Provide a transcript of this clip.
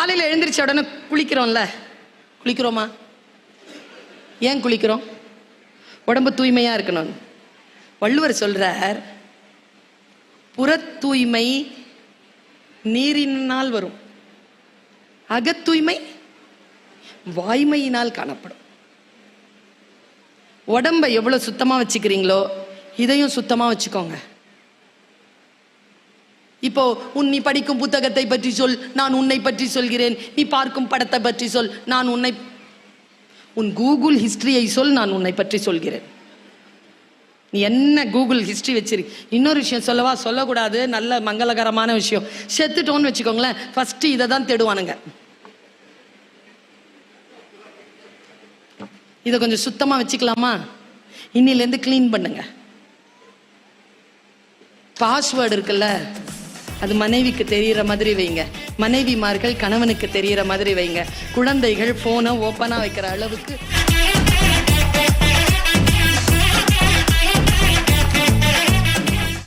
காலையில் எழுந்திரிச்ச உடனே குளிக்கிறோம்ல, குளிக்கிறோமா? ஏன் குளிக்கிறோம்? உடம்பு தூய்மையாக இருக்கணும். வள்ளுவர் சொல்றார், புற தூய்மை நீரினால் வரும், அகத்தூய்மை வாய்மையினால் காணப்படும். உடம்பை எவ்வளவு சுத்தமா வச்சுக்கிறீங்களோ இதையும் சுத்தமா வச்சுக்கோங்க. இப்போ நீ படிக்கும் புத்தகத்தை பற்றி சொல், நான் உன்னை பற்றி சொல்கிறேன். நீ பார்க்கும் படத்தை பற்றி சொல், நான் உன்னை, உன் கூகுள் ஹிஸ்டரியை சொல், நான் உன்னை பற்றி சொல்கிறேன். நீ என்ன கூகுள் ஹிஸ்டரி வச்சிரு. இன்னொரு விஷயம் சொல்லவா? சொல்லக்கூடாது, நல்ல மங்களகரமான விஷயம். செத்துட்டோன்னு வச்சுக்கோங்களேன், ஃபர்ஸ்ட் இதை தான் தேடுவானுங்க. இதை கொஞ்சம் சுத்தமா வச்சுக்கலாமா? இன்னிலேருந்து கிளீன் பண்ணுங்க. பாஸ்வேர்டு இருக்குல்ல, அது மனைவிக்கு தெரிகிற மாதிரி வைங்க. மனைவிமார்கள் கணவனுக்கு தெரிகிற மாதிரி வைங்க. குழந்தைகள் போனை ஓப்பனா வைக்கிற அளவுக்கு